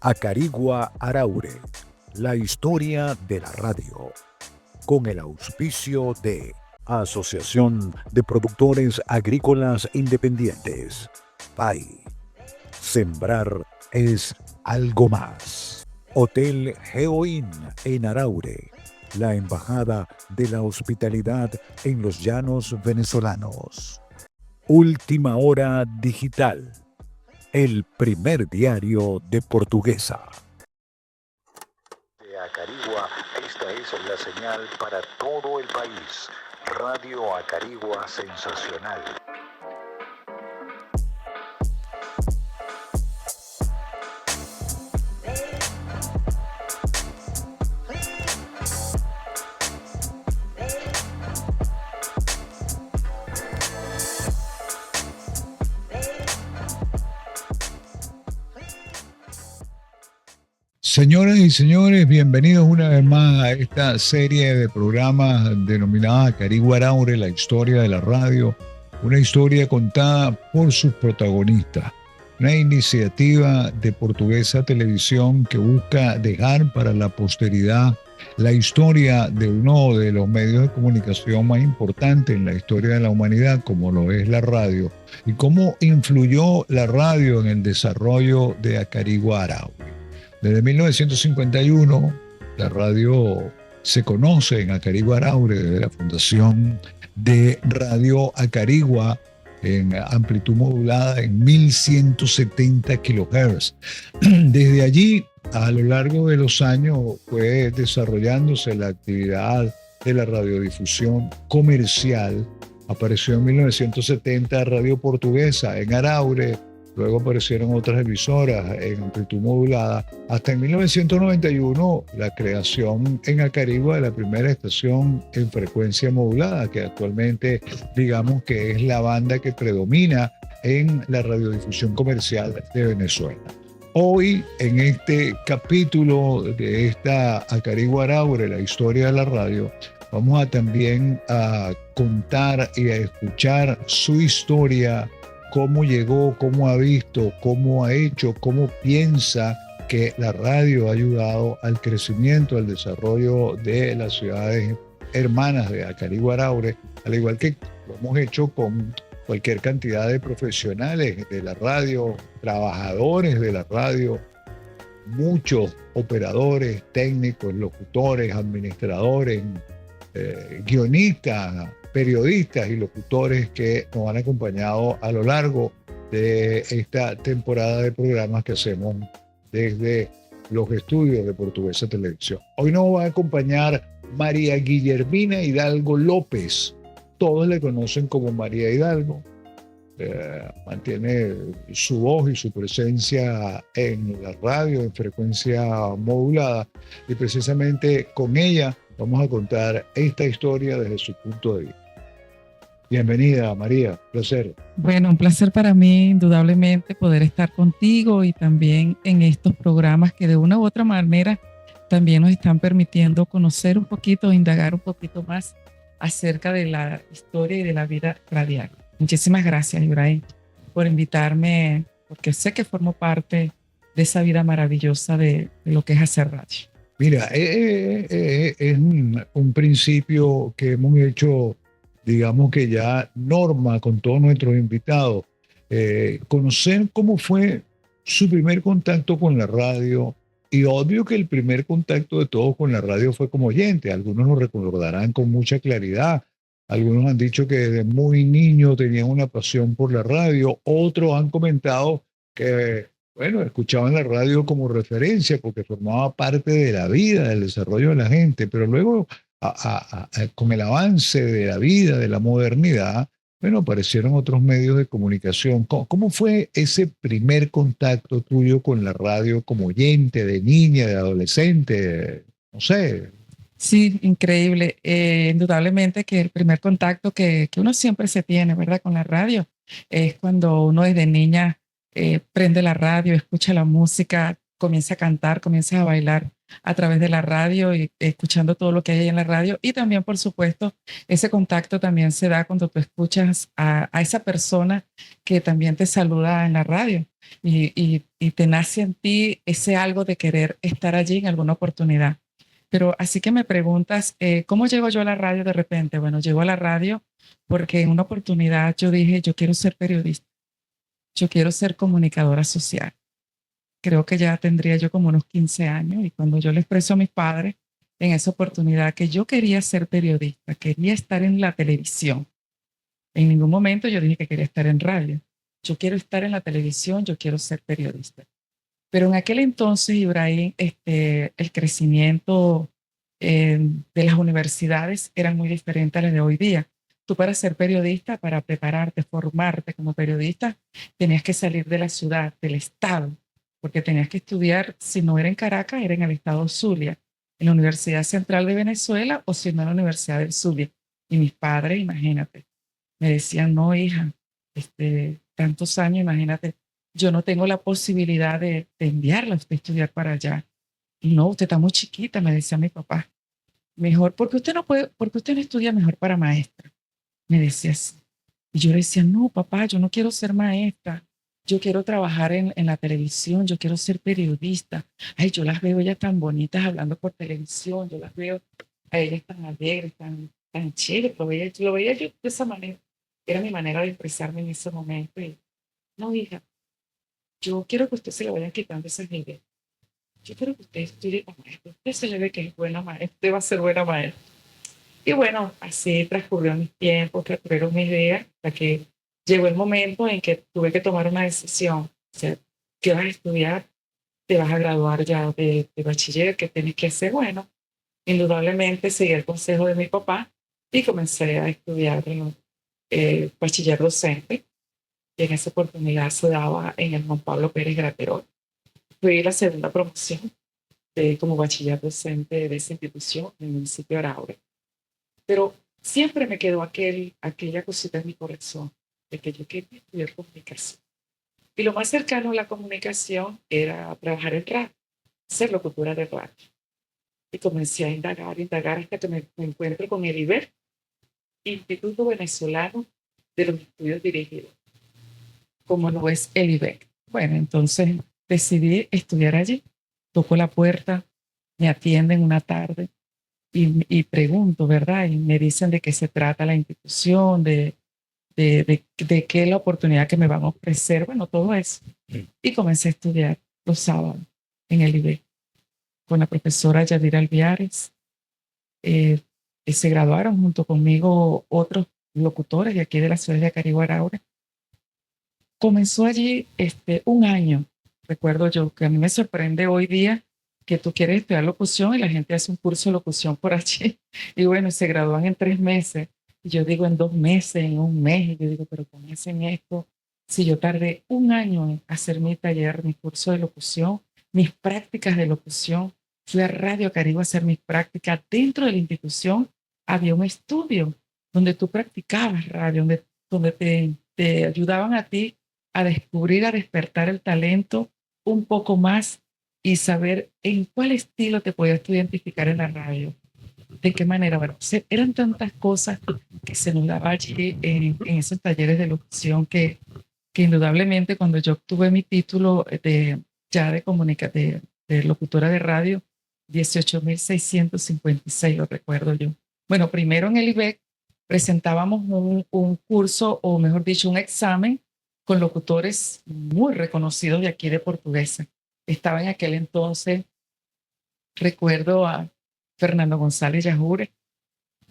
Acarigua Araure, la historia de la radio, con el auspicio de Asociación de Productores Agrícolas Independientes, PAI. Sembrar es algo más. Hotel Geoin en Araure, la embajada de la hospitalidad en los llanos venezolanos. Última Hora Digital, el primer diario de Portuguesa. De Acarigua, esta es la señal para todo el país. Radio Acarigua Sensacional. Señoras y señores, bienvenidos una vez más a esta serie de programas denominada Acarigua Araure, la historia de la radio, una historia contada por sus protagonistas, una iniciativa de Portuguesa Televisión que busca dejar para la posteridad la historia de uno de los medios de comunicación más importantes en la historia de la humanidad, como lo es la radio, y cómo influyó la radio en el desarrollo de Acarigua Araure. Desde 1951, la radio se conoce en Acarigua Araure desde la fundación de Radio Acarigua en amplitud modulada en 1170 kHz. Desde allí, a lo largo de los años, fue desarrollándose la actividad de la radiodifusión comercial. Apareció en 1970 Radio Portuguesa en Araure. Luego aparecieron otras emisoras en amplitud modulada, hasta en 1991 la creación en Acarigua de la primera estación en frecuencia modulada, que actualmente digamos que es la banda que predomina en la radiodifusión comercial de Venezuela. Hoy, en este capítulo de esta Acarigua Araure, la historia de la radio, vamos también a contar y a escuchar su historia, cómo llegó, cómo ha visto, cómo ha hecho, cómo piensa que la radio ha ayudado al crecimiento, al desarrollo de las ciudades hermanas de Acarigua Araure, al igual que lo hemos hecho con cualquier cantidad de profesionales de la radio, trabajadores de la radio, muchos operadores, técnicos, locutores, administradores, guionistas, periodistas y locutores que nos han acompañado a lo largo de esta temporada de programas que hacemos desde los estudios de Portuguesa Televisión. Hoy nos va a acompañar María Guillermina Hidalgo López. Todos le conocen como María Hidalgo. Mantiene su voz y su presencia en la radio, en frecuencia modulada, y precisamente con ella vamos a contar esta historia desde su punto de vista. Bienvenida, María, placer. Bueno, un placer para mí, indudablemente, poder estar contigo y también en estos programas que de una u otra manera también nos están permitiendo conocer un poquito, indagar un poquito más acerca de la historia y de la vida radial. Muchísimas gracias, Ibrahim, por invitarme, porque sé que formo parte de esa vida maravillosa de lo que es hacer radio. Mira, es un principio que hemos hecho, digamos que ya norma con todos nuestros invitados, conocer cómo fue su primer contacto con la radio, y obvio que el primer contacto de todos con la radio fue como oyente. Algunos lo recordarán con mucha claridad, algunos han dicho que desde muy niño tenían una pasión por la radio, otros han comentado que, bueno, escuchaban la radio como referencia porque formaba parte de la vida, del desarrollo de la gente, pero luego con el avance de la vida, de la modernidad, bueno, aparecieron otros medios de comunicación. ¿Cómo fue ese primer contacto tuyo con la radio como oyente, de niña, de adolescente? No sé. Sí, increíble. Indudablemente que el primer contacto que uno siempre se tiene, ¿verdad?, con la radio, es cuando uno desde niña prende la radio, escucha la música, comiences a cantar, comiences a bailar a través de la radio y escuchando todo lo que hay ahí en la radio. Y también, por supuesto, ese contacto también se da cuando tú escuchas a esa persona que también te saluda en la radio y te nace en ti ese algo de querer estar allí en alguna oportunidad. Pero así que me preguntas, ¿cómo llego yo a la radio de repente? Bueno, llego a la radio porque en una oportunidad yo dije, yo quiero ser periodista, yo quiero ser comunicadora social. Creo que ya tendría yo como unos 15 años y cuando yo le expreso a mis padres en esa oportunidad que yo quería ser periodista, quería estar en la televisión. En ningún momento yo dije que quería estar en radio. Yo quiero estar en la televisión, yo quiero ser periodista. Pero en aquel entonces, Ibrahim, el crecimiento de las universidades era muy diferente a las de hoy día. Tú para ser periodista, para prepararte, formarte como periodista, tenías que salir de la ciudad, del estado, porque tenías que estudiar, si no era en Caracas, era en el estado Zulia, en la Universidad Central de Venezuela o si no en la Universidad del Zulia. Y mis padres, imagínate, me decían, no, hija, tantos años, imagínate, yo no tengo la posibilidad de enviarla a usted a estudiar para allá. Y no, usted está muy chiquita, me decía mi papá. Mejor, porque usted no puede, porque usted no estudia mejor para maestra. Me decía así. Y yo le decía, no, papá, yo no quiero ser maestra. Yo quiero trabajar en la televisión, yo quiero ser periodista. Ay, yo las veo ellas tan bonitas hablando por televisión, yo las veo a ellas tan alegres, tan chéveres. Lo veía yo de esa manera. Era mi manera de expresarme en ese momento. Y, no, hija, yo quiero que usted se le vayan quitando esas ideas. Yo quiero que usted estudie como maestro. Usted se le ve que es buena maestra, usted va a ser buena maestra. Y bueno, así transcurrió mis tiempos, transcurrieron mis días, hasta que llegó el momento en que tuve que tomar una decisión. O sea, ¿qué vas a estudiar? ¿Te vas a graduar ya de bachiller? ¿Qué tienes que hacer? Bueno, indudablemente seguí el consejo de mi papá y comencé a estudiar bachiller docente. Y en esa oportunidad se daba en el Juan Pablo Pérez Graterol. Fui la segunda promoción como bachiller docente de esa institución en el municipio de Araure. Pero siempre me quedó aquella cosita en mi corazón de que yo quería estudiar comunicación. Y lo más cercano a la comunicación era trabajar en radio, ser locutora de radio. Y comencé a indagar hasta que me encuentro con el IBER, Instituto Venezolano de los Estudios Dirigidos, como lo es el IBEC. Bueno, entonces decidí estudiar allí. Toco la puerta, me atienden una tarde y pregunto, ¿verdad? Y me dicen de qué se trata la institución, de qué es la oportunidad que me van a ofrecer, bueno, todo eso. Y comencé a estudiar los sábados en el IBEC con la profesora Yadira Alviares. Se graduaron junto conmigo otros locutores de aquí de la ciudad de Acarigua Araure. Comenzó allí un año, recuerdo yo, que a mí me sorprende hoy día que tú quieres estudiar locución y la gente hace un curso de locución por allí y bueno, se gradúan en 3 meses y yo digo en 2 meses, en 1 mes y yo digo, pero ¿cómo hacen esto? Si yo tardé un año en hacer mi taller, mi curso de locución, mis prácticas de locución, fui a Radio Caribe a hacer mis prácticas. Dentro de la institución había un estudio donde tú practicabas radio, donde te ayudaban a ti a descubrir, a despertar el talento un poco más y saber en cuál estilo te podías tú identificar en la radio. ¿De qué manera? Bueno, eran tantas cosas que se nos daba allí en esos talleres de locución que indudablemente cuando yo obtuve mi título ya de locutora de radio, 18.656, lo recuerdo yo. Bueno, primero en el IBEC presentábamos un curso, o mejor dicho, un examen con locutores muy reconocidos de aquí de Portuguesa. Estaba en aquel entonces, recuerdo a Fernando González Yajure,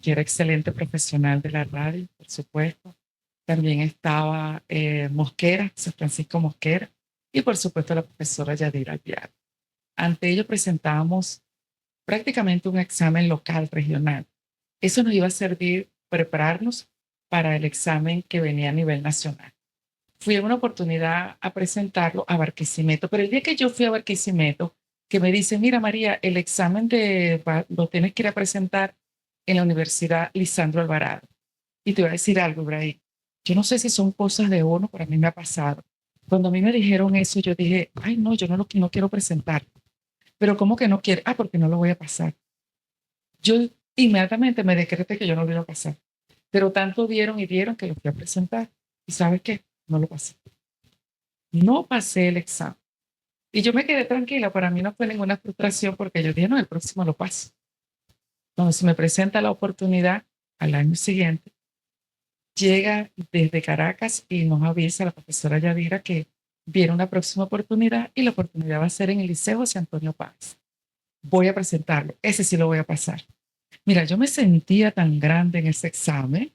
que era excelente profesional de la radio, por supuesto. También estaba Mosquera, San Francisco Mosquera, y por supuesto la profesora Yadira Alviar. Ante ello presentábamos prácticamente un examen local, regional. Eso nos iba a servir prepararnos para el examen que venía a nivel nacional. Fui en una oportunidad a presentarlo a Barquisimeto, pero el día que yo fui a Barquisimeto, que me dice, mira María, el examen lo tienes que ir a presentar en la Universidad Lisandro Alvarado. Y te voy a decir algo, Ibrahim. Yo no sé si son cosas de uno, pero a mí me ha pasado. Cuando a mí me dijeron eso, yo dije, ay, no, yo no quiero presentar. Pero ¿cómo que no quiere? Ah, porque no lo voy a pasar. Yo inmediatamente me decreté que yo no lo iba a pasar. Pero tanto dieron y dieron que lo fui a presentar. ¿Y sabes qué? No lo pasé. No pasé el examen. Y yo me quedé tranquila. Para mí no fue ninguna frustración porque yo dije, no, el próximo lo paso. Entonces, se me presenta la oportunidad al año siguiente. Llega desde Caracas y nos avisa la profesora Yadira que viene una próxima oportunidad y la oportunidad va a ser en el Liceo José Antonio Páez. Voy a presentarlo. Ese sí lo voy a pasar. Mira, yo me sentía tan grande en ese examen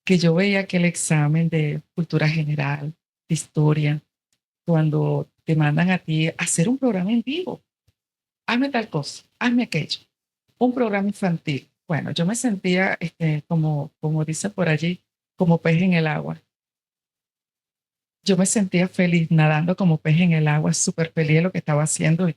que yo veía que el examen de cultura general, de historia, cuando te mandan a ti a hacer un programa en vivo, hazme tal cosa, hazme aquello, un programa infantil. Bueno, yo me sentía, como dice por allí, como pez en el agua. Yo me sentía feliz nadando como pez en el agua, súper feliz de lo que estaba haciendo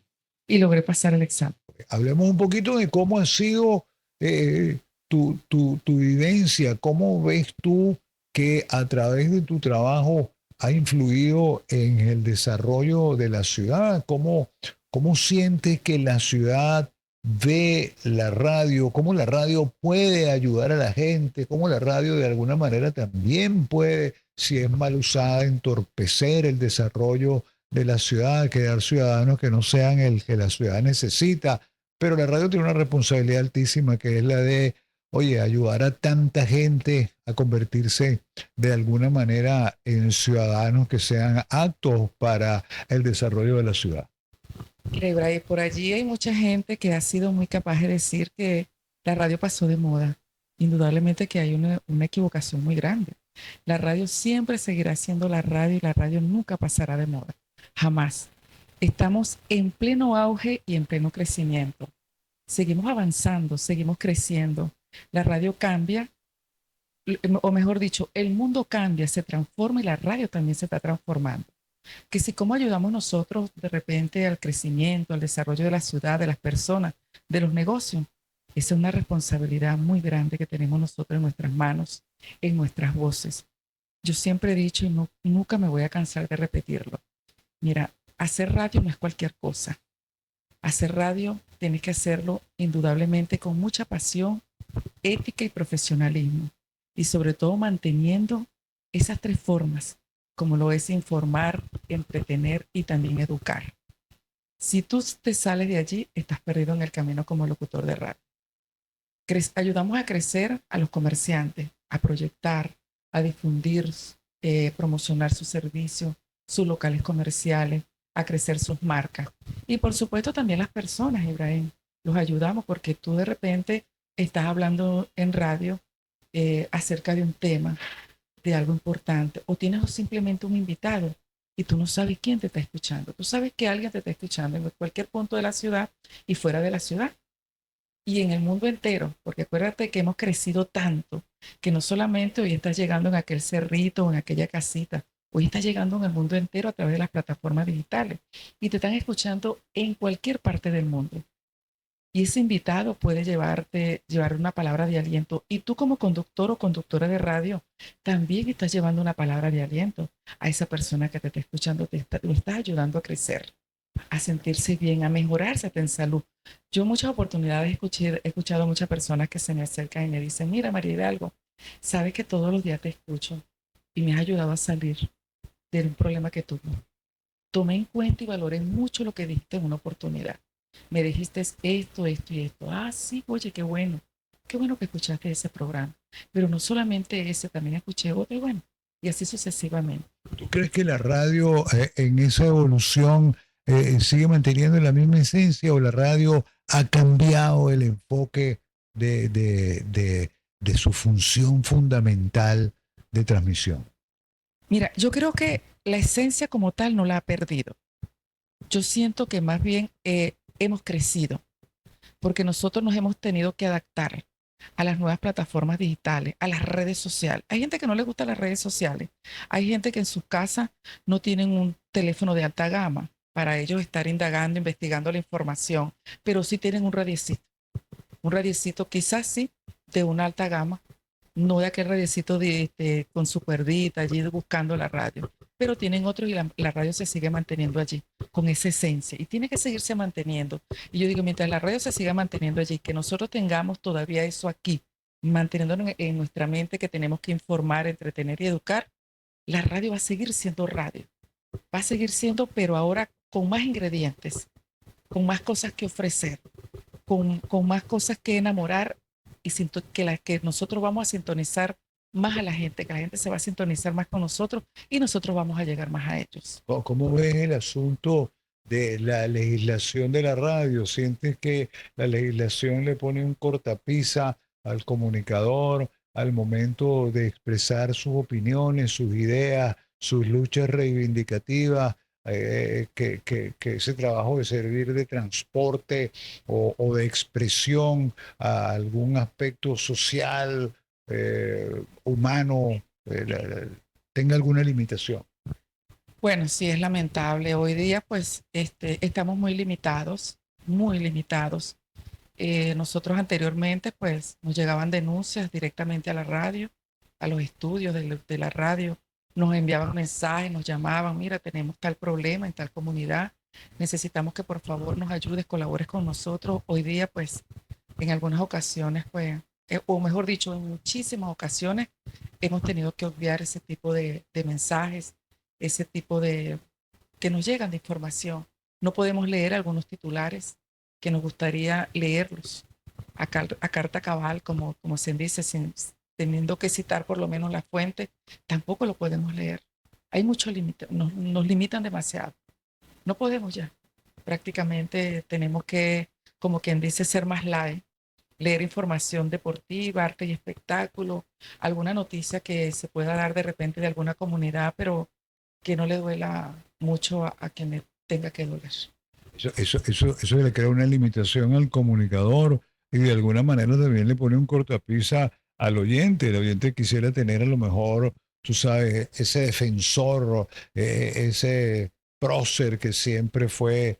y logré pasar el examen. Hablemos un poquito de cómo ha sido eh, tu vivencia, cómo ves tú que a través de tu trabajo ha influido en el desarrollo de la ciudad, cómo sientes que la ciudad ve la radio, cómo la radio puede ayudar a la gente, cómo la radio de alguna manera también puede, si es mal usada, entorpecer el desarrollo de la ciudad, crear ciudadanos que no sean el que la ciudad necesita. Pero la radio tiene una responsabilidad altísima que es la de, oye, ayudar a tanta gente a convertirse de alguna manera en ciudadanos que sean aptos para el desarrollo de la ciudad. Mira, Ibrahim, por allí hay mucha gente que ha sido muy capaz de decir que la radio pasó de moda. Indudablemente que hay una equivocación muy grande. La radio siempre seguirá siendo la radio y la radio nunca pasará de moda. Jamás. Estamos en pleno auge y en pleno crecimiento. Seguimos avanzando, seguimos creciendo. La radio cambia, o mejor dicho, el mundo cambia, se transforma y la radio también se está transformando. Que si cómo ayudamos nosotros de repente al crecimiento, al desarrollo de la ciudad, de las personas, de los negocios, esa es una responsabilidad muy grande que tenemos nosotros en nuestras manos, en nuestras voces. Yo siempre he dicho y nunca me voy a cansar de repetirlo. Mira, hacer radio no es cualquier cosa. Hacer radio tienes que hacerlo indudablemente con mucha pasión, ética y profesionalismo. Y sobre todo manteniendo esas tres formas, como lo es informar, entretener y también educar. Si tú te sales de allí, estás perdido en el camino como locutor de radio. Ayudamos a crecer a los comerciantes, a proyectar, a difundir, promocionar sus servicios, sus locales comerciales, a crecer sus marcas. Y por supuesto también las personas, Ibrahim, los ayudamos porque tú de repente estás hablando en radio acerca de un tema, de algo importante, o tienes simplemente un invitado y tú no sabes quién te está escuchando. Tú sabes que alguien te está escuchando en cualquier punto de la ciudad y fuera de la ciudad y en el mundo entero, porque acuérdate que hemos crecido tanto que no solamente hoy estás llegando en aquel cerrito o en aquella casita, hoy estás llegando en el mundo entero a través de las plataformas digitales y te están escuchando en cualquier parte del mundo. Y ese invitado puede llevar una palabra de aliento. Y tú como conductor o conductora de radio, también estás llevando una palabra de aliento a esa persona que te está escuchando, lo estás ayudando a crecer, a sentirse bien, a mejorarse en salud. Yo muchas oportunidades he escuchado a muchas personas que se me acercan y me dicen, mira María Hidalgo, sabes que todos los días te escucho y me has ayudado a salir de un problema que tuve. Tomé en cuenta y valoré mucho lo que diste en una oportunidad. Me dijiste esto, esto y esto. Ah, sí, oye, qué bueno. Qué bueno que escuchaste ese programa. Pero no solamente ese, también escuché otro y bueno, y así sucesivamente. ¿Tú crees que la radio en esa evolución sigue manteniendo la misma esencia o la radio ha cambiado el enfoque de su función fundamental de transmisión? Mira, yo creo que la esencia como tal no la ha perdido. Yo siento que más bien hemos crecido porque nosotros nos hemos tenido que adaptar a las nuevas plataformas digitales, a las redes sociales. Hay gente que no le gusta las redes sociales. Hay gente que en sus casas no tienen un teléfono de alta gama para ellos estar indagando, investigando la información, pero sí tienen un radiecito. Un radiecito quizás sí de una alta gama, no de aquel radiecito con su cuerdita allí buscando la radio. pero tienen otros y la radio se sigue manteniendo allí con esa esencia y tiene que seguirse manteniendo. Y yo digo, mientras la radio se siga manteniendo allí, que nosotros tengamos todavía eso aquí, manteniéndonos en nuestra mente que tenemos que informar, entretener y educar, la radio va a seguir siendo radio. Va a seguir siendo, pero ahora con más ingredientes, con más cosas que ofrecer, con más cosas que enamorar y que nosotros vamos a sintonizar más a la gente, que la gente se va a sintonizar más con nosotros y nosotros vamos a llegar más a ellos. ¿Cómo ves el asunto de la legislación de la radio? ¿Sientes que la legislación le pone un cortapisa al comunicador al momento de expresar sus opiniones, sus ideas, sus luchas reivindicativas? Que ese trabajo de servir de transporte o de expresión a algún aspecto social, humano, tenga alguna limitación. Bueno, sí es lamentable. Hoy día, pues, estamos muy limitados, muy limitados. Nosotros anteriormente, pues, nos llegaban denuncias directamente a la radio, a los estudios de la radio. Nos enviaban mensajes, nos llamaban, mira, tenemos tal problema en tal comunidad, necesitamos que por favor nos ayudes, colabores con nosotros. Hoy día, pues, en algunas ocasiones, pues, o mejor dicho, en muchísimas ocasiones, hemos tenido que obviar ese tipo de mensajes, ese tipo de que nos llegan de información. No podemos leer algunos titulares que nos gustaría leerlos a carta cabal, como se dice, teniendo que citar por lo menos la fuente, tampoco lo podemos leer. Hay mucho límite, nos limitan demasiado. No podemos ya. Prácticamente tenemos que, como quien dice, ser más light, leer información deportiva, arte y espectáculo, alguna noticia que se pueda dar de repente de alguna comunidad, pero que no le duela mucho a quien le tenga que doler. Eso le crea una limitación al comunicador y de alguna manera también le pone un cortapisa al oyente. El oyente quisiera tener a lo mejor, tú sabes, ese defensor, ese prócer que siempre fue,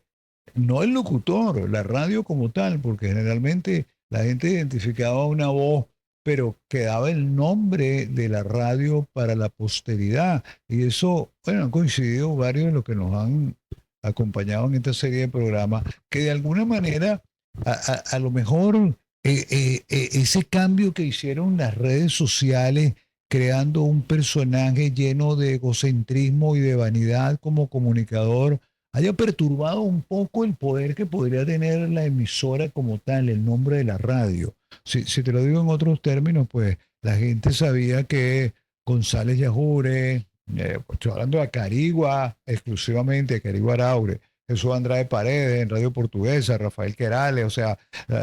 no el locutor, la radio como tal, porque generalmente la gente identificaba una voz, pero quedaba el nombre de la radio para la posteridad. Y eso, bueno, han coincidido varios de los que nos han acompañado en esta serie de programas, que de alguna manera, a lo mejor ese cambio que hicieron las redes sociales, creando un personaje lleno de egocentrismo y de vanidad como comunicador, haya perturbado un poco el poder que podría tener la emisora como tal, el nombre de la radio. Si te lo digo en otros términos, pues la gente sabía que González Yajure, pues estoy hablando de Acarigua, exclusivamente de Acarigua Araure, Jesús Andrade Paredes en Radio Portuguesa, Rafael Querales, o sea,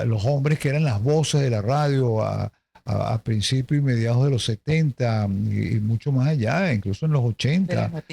los hombres que eran las voces de la radio a principios y mediados de los 70 y mucho más allá, incluso en los 80,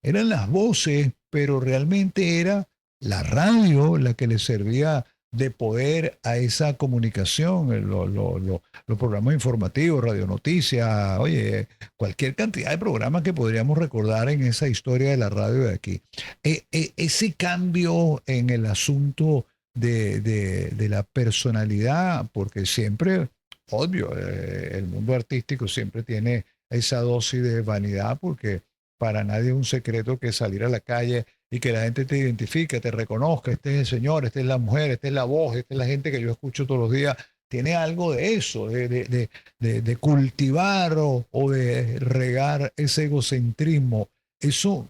eran las voces, pero realmente era la radio la que les servía de poder a esa comunicación, los programas informativos, Radio Noticias, oye, cualquier cantidad de programas que podríamos recordar en esa historia de la radio de aquí. Ese cambio en el asunto de la personalidad, porque siempre, obvio, el mundo artístico siempre tiene esa dosis de vanidad, porque para nadie es un secreto que salir a la calle y que la gente te identifique, te reconozca, este es el señor, esta es la mujer, esta es la voz, esta es la gente que yo escucho todos los días, tiene algo de eso, de cultivar o de regar ese egocentrismo. Eso,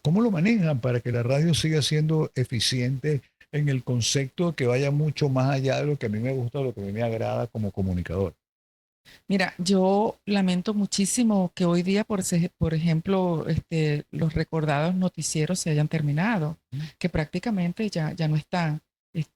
¿cómo lo manejan para que la radio siga siendo eficiente en el concepto que vaya mucho más allá de lo que a mí me gusta, lo que a mí me agrada como comunicador? Mira, yo lamento muchísimo que hoy día, por ejemplo, los recordados noticieros se hayan terminado, que prácticamente ya no están,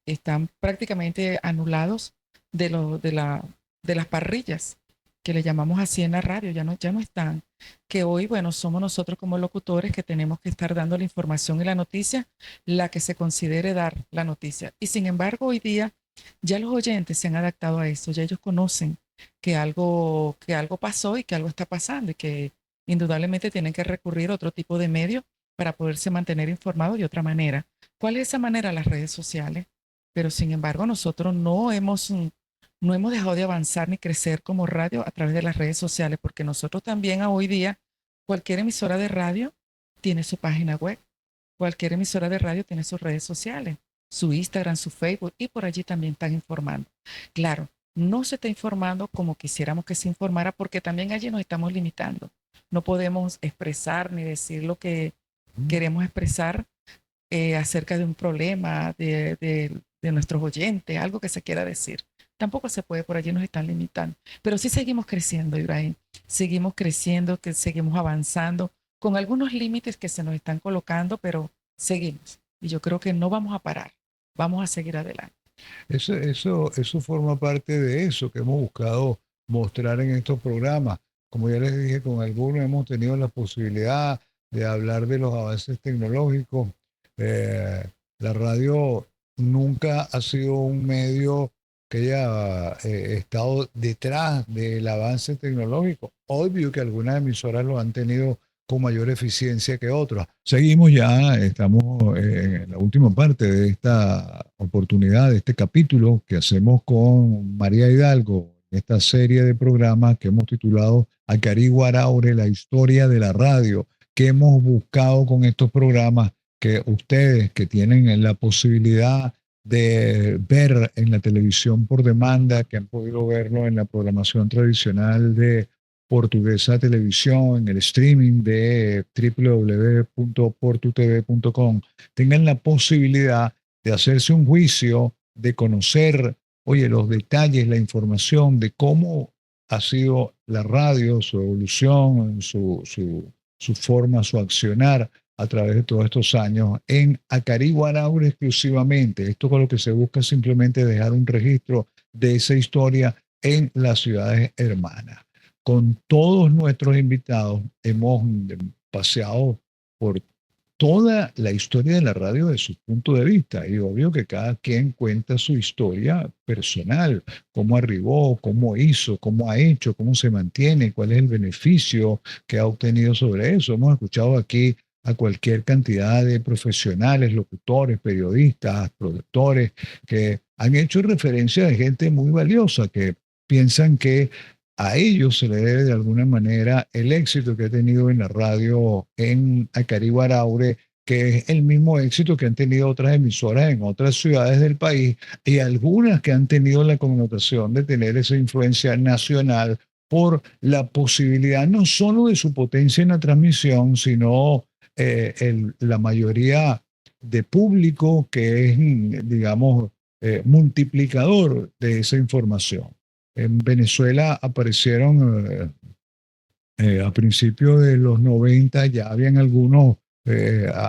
están prácticamente anulados de las parrillas, que le llamamos así en la radio, ya no están. Que hoy, bueno, somos nosotros como locutores que tenemos que estar dando la información y la noticia, la que se considere dar la noticia. Y sin embargo, hoy día ya los oyentes se han adaptado a eso, ya ellos conocen que algo pasó y que algo está pasando y que indudablemente tienen que recurrir a otro tipo de medios para poderse mantener informados de otra manera. ¿Cuál es esa manera? Las redes sociales. Pero sin embargo, nosotros no hemos dejado de avanzar ni crecer como radio a través de las redes sociales, porque nosotros también hoy día, cualquier emisora de radio tiene su página web, cualquier emisora de radio tiene sus redes sociales, su Instagram, su Facebook, y por allí también están informando. Claro, no se está informando como quisiéramos que se informara, porque también allí nos estamos limitando. No podemos expresar ni decir lo que queremos expresar acerca de un problema de nuestros oyentes, algo que se quiera decir. Tampoco se puede, por allí nos están limitando. Pero sí seguimos creciendo, Ibrahim. Seguimos creciendo, que seguimos avanzando con algunos límites que se nos están colocando, pero seguimos. Y yo creo que no vamos a parar. Vamos a seguir adelante. Eso forma parte de eso que hemos buscado mostrar en estos programas. Como ya les dije, con algunos hemos tenido la posibilidad de hablar de los avances tecnológicos. Eh, la radio nunca ha sido un medio que haya estado detrás del avance tecnológico. Obvio que algunas emisoras lo han tenido con mayor eficiencia que otras. Seguimos ya, estamos en la última parte de esta oportunidad, de este capítulo que hacemos con María Hidalgo, esta serie de programas que hemos titulado Acarigua Araure, la historia de la radio, que hemos buscado con estos programas que ustedes que tienen la posibilidad de ver en la televisión por demanda, que han podido verlo en la programación tradicional de Portuguesa Televisión, en el streaming de www.portutv.com, tengan la posibilidad de hacerse un juicio, de conocer, oye, los detalles, la información de cómo ha sido la radio, su evolución, su forma, su accionar a través de todos estos años en Acarigua Araure exclusivamente. Esto con lo que se busca es simplemente dejar un registro de esa historia en las ciudades hermanas. Con todos nuestros invitados hemos paseado por toda la historia de la radio desde su punto de vista, y obvio que cada quien cuenta su historia personal, cómo arribó, cómo hizo, cómo ha hecho, cómo se mantiene, cuál es el beneficio que ha obtenido sobre eso. Hemos escuchado aquí a cualquier cantidad de profesionales, locutores, periodistas, productores, que han hecho referencia de gente muy valiosa, que piensan que a ellos se le debe de alguna manera el éxito que ha tenido en la radio en Acarigua Araure, que es el mismo éxito que han tenido otras emisoras en otras ciudades del país, y algunas que han tenido la connotación de tener esa influencia nacional por la posibilidad no solo de su potencia en la transmisión, sino la mayoría de público que es, digamos, multiplicador de esa información. En Venezuela aparecieron a principios de los 90, ya habían algunos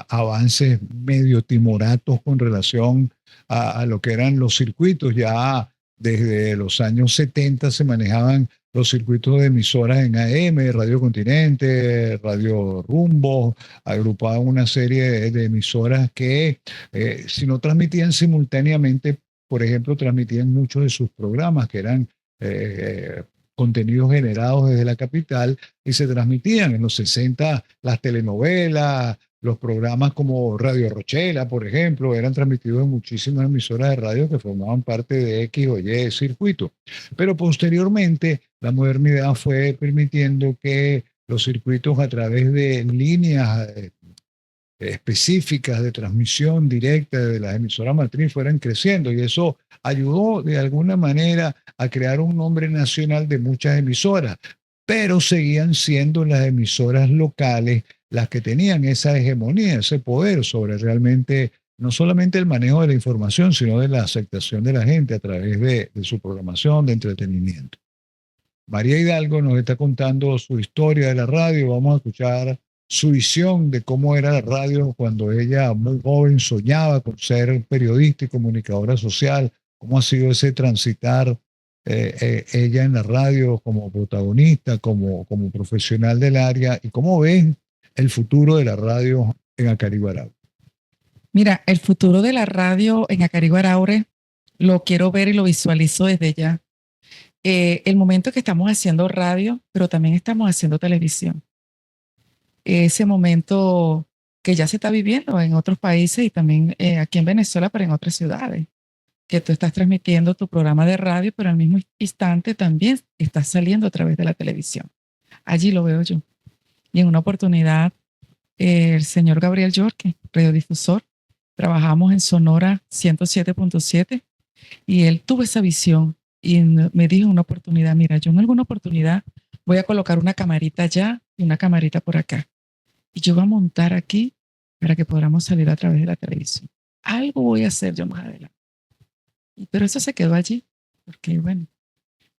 avances medio timoratos con relación a lo que eran los circuitos. Ya desde los años 70 se manejaban los circuitos de emisoras en AM, Radio Continente, Radio Rumbo, agrupaban una serie de emisoras que si no transmitían simultáneamente, por ejemplo, transmitían muchos de sus programas que eran contenidos generados desde la capital, y se transmitían en los 60 las telenovelas, los programas como Radio Rochela, por ejemplo, eran transmitidos en muchísimas emisoras de radio que formaban parte de X o Y circuito. Pero posteriormente la modernidad fue permitiendo que los circuitos a través de líneas específicas de transmisión directa de las emisoras matriz fueran creciendo, y eso ayudó de alguna manera a crear un nombre nacional de muchas emisoras, pero seguían siendo las emisoras locales las que tenían esa hegemonía, ese poder sobre realmente no solamente el manejo de la información, sino de la aceptación de la gente a través de su programación de entretenimiento. María Hidalgo nos está contando su historia de la radio. Vamos a escuchar su visión de cómo era la radio cuando ella, muy joven, soñaba con ser periodista y comunicadora social, cómo ha sido ese transitar ella en la radio como protagonista, como profesional del área, y cómo ven el futuro de la radio en Acarigua Araure. Mira, el futuro de la radio en Acarigua Araure lo quiero ver y lo visualizo desde ya. El momento que estamos haciendo radio, pero también estamos haciendo televisión. Ese momento que ya se está viviendo en otros países y también aquí en Venezuela, pero en otras ciudades, que tú estás transmitiendo tu programa de radio, pero al mismo instante también estás saliendo a través de la televisión. Allí lo veo yo. Y en una oportunidad, el señor Gabriel Yorke, radiodifusor, trabajamos en Sonora 107.7 y él tuvo esa visión y me dijo en una oportunidad, mira, yo en alguna oportunidad voy a colocar una camarita allá y una camarita por acá. Y yo voy a montar aquí para que podamos salir a través de la televisión. Algo voy a hacer yo más adelante. Pero eso se quedó allí, porque bueno,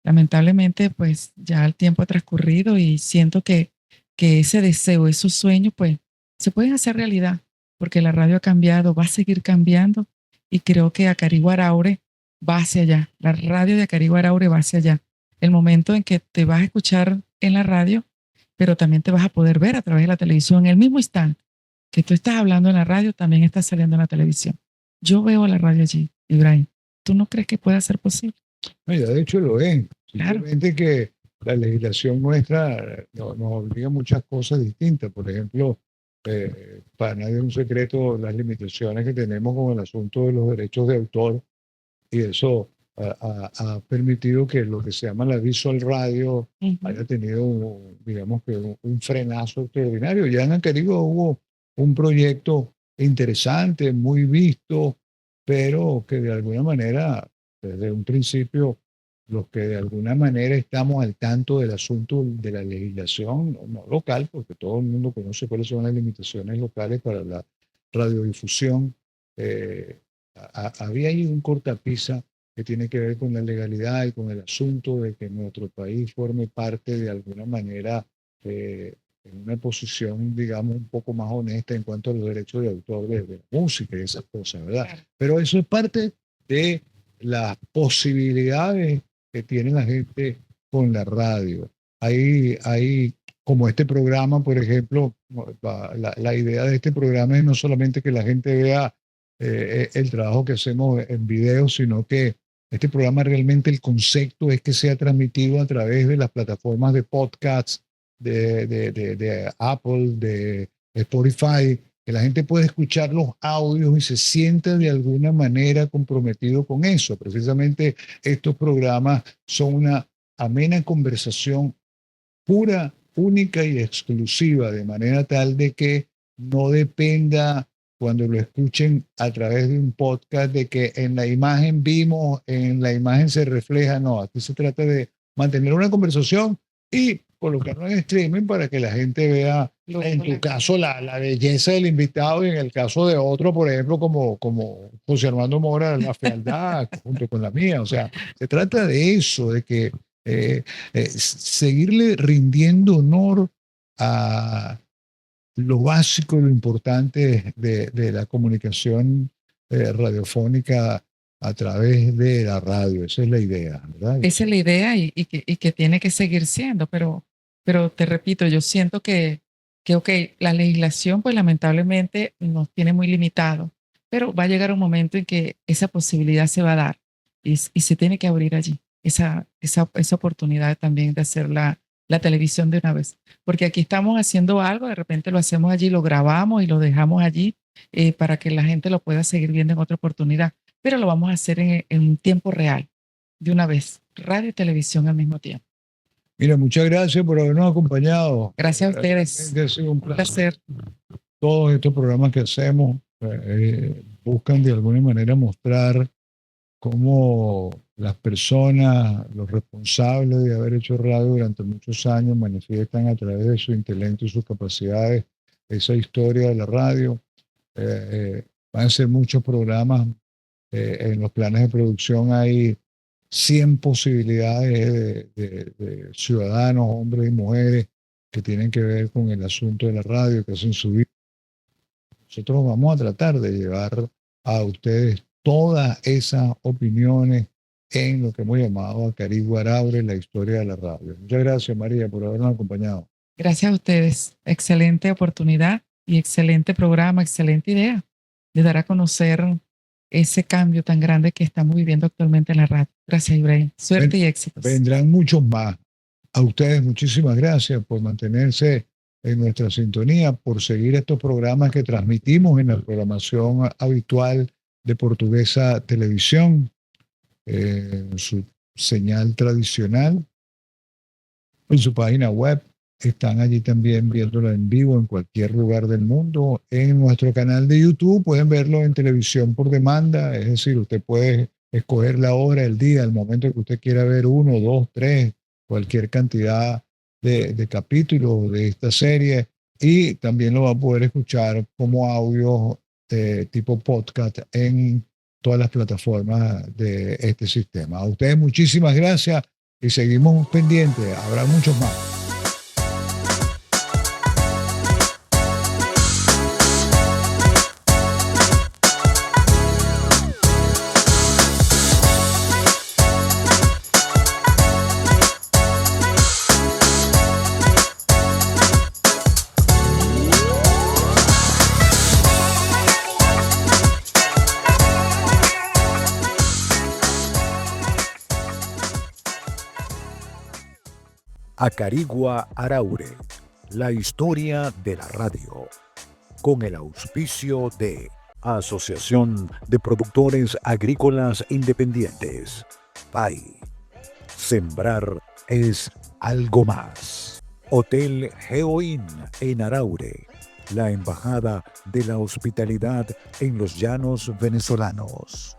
lamentablemente pues ya el tiempo ha transcurrido y siento que ese deseo, esos sueños pues se pueden hacer realidad, porque la radio ha cambiado, va a seguir cambiando y creo que Acarigua Araure va hacia allá, la radio de Acarigua Araure va hacia allá. El momento en que te vas a escuchar en la radio, pero también te vas a poder ver a través de la televisión en el mismo instante que tú estás hablando en la radio, también estás saliendo en la televisión. Yo veo la radio allí, Ibrahim. ¿Tú no crees que pueda ser posible? Mira, de hecho lo es. Claro. Simplemente que la legislación nuestra nos obliga a muchas cosas distintas. Por ejemplo, para nadie es un secreto las limitaciones que tenemos con el asunto de los derechos de autor, y eso ha permitido que lo que se llama la visual radio haya tenido, digamos que un frenazo extraordinario. Ya en Acarigua hubo un proyecto interesante, muy visto, pero que de alguna manera, desde un principio, los que de alguna manera estamos al tanto del asunto de la legislación, no local, porque todo el mundo conoce cuáles son las limitaciones locales para la radiodifusión, había ahí un cortapisa que tiene que ver con la legalidad y con el asunto de que nuestro país forme parte de alguna manera en una posición, digamos, un poco más honesta en cuanto a los derechos de autor de la música y esas cosas, ¿verdad? Claro. Pero eso es parte de las posibilidades que tiene la gente con la radio. Hay como este programa, por ejemplo, la idea de este programa es no solamente que la gente vea el trabajo que hacemos en video, sino que este programa realmente el concepto es que sea transmitido a través de las plataformas de podcasts de Apple, de Spotify, que la gente puede escuchar los audios y se sienta de alguna manera comprometido con eso. Precisamente estos programas son una amena conversación pura, única y exclusiva, de manera tal de que no dependa cuando lo escuchen a través de un podcast de que en la imagen vimos, en la imagen se refleja. No, aquí se trata de mantener una conversación y colocarlo en streaming para que la gente vea, en tu caso, la belleza del invitado, y en el caso de otro, por ejemplo, como José Armando Mora, la fealdad junto con la mía. O sea, se trata de eso, de que seguirle rindiendo honor a lo básico, lo importante de la comunicación radiofónica a través de la radio. Esa es la idea, ¿verdad? Esa es la idea y que tiene que seguir siendo, pero te repito, yo siento que, ok, la legislación pues lamentablemente nos tiene muy limitado, pero va a llegar un momento en que esa posibilidad se va a dar y se tiene que abrir allí esa oportunidad también de hacer la televisión de una vez. Porque aquí estamos haciendo algo, de repente lo hacemos allí, lo grabamos y lo dejamos allí para que la gente lo pueda seguir viendo en otra oportunidad, pero lo vamos a hacer en un tiempo real, de una vez, radio y televisión al mismo tiempo. Mira, muchas gracias por habernos acompañado. Gracias a ustedes. Realmente ha sido un placer. Todos estos programas que hacemos buscan de alguna manera mostrar cómo las personas, los responsables de haber hecho radio durante muchos años, manifiestan a través de su intelecto y sus capacidades esa historia de la radio. Van a ser muchos programas. En los planes de producción hay 100 posibilidades de ciudadanos, hombres y mujeres, que tienen que ver con el asunto de la radio, que hacen su vida. Nosotros vamos a tratar de llevar a ustedes todas esas opiniones en lo que hemos llamado Acarigua Araure, la historia de la radio. Muchas gracias, María, por habernos acompañado. Gracias a ustedes. Excelente oportunidad y excelente programa, excelente idea de dar a conocer ese cambio tan grande que estamos viviendo actualmente en la radio. Gracias, Ibrahim. Suerte y éxitos. Vendrán muchos más. A ustedes muchísimas gracias por mantenerse en nuestra sintonía, por seguir estos programas que transmitimos en la programación habitual de Portuguesa Televisión, en su señal tradicional, en su página web, están allí también viéndolo en vivo en cualquier lugar del mundo. En nuestro canal de YouTube pueden verlo en televisión por demanda, es decir, usted puede escoger la hora, el día, el momento que usted quiera ver uno, dos, tres, cualquier cantidad de capítulos de esta serie, y también lo va a poder escuchar como audio tipo podcast en todas las plataformas de este sistema. A ustedes muchísimas gracias y seguimos pendientes, habrá muchos más. Acarigua Araure, la historia de la radio, con el auspicio de Asociación de Productores Agrícolas Independientes, PAI. Sembrar es algo más. Hotel Geoin en Araure, la embajada de la hospitalidad en los llanos venezolanos.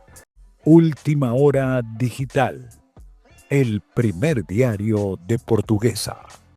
Última Hora Digital, el primer diario de Portuguesa.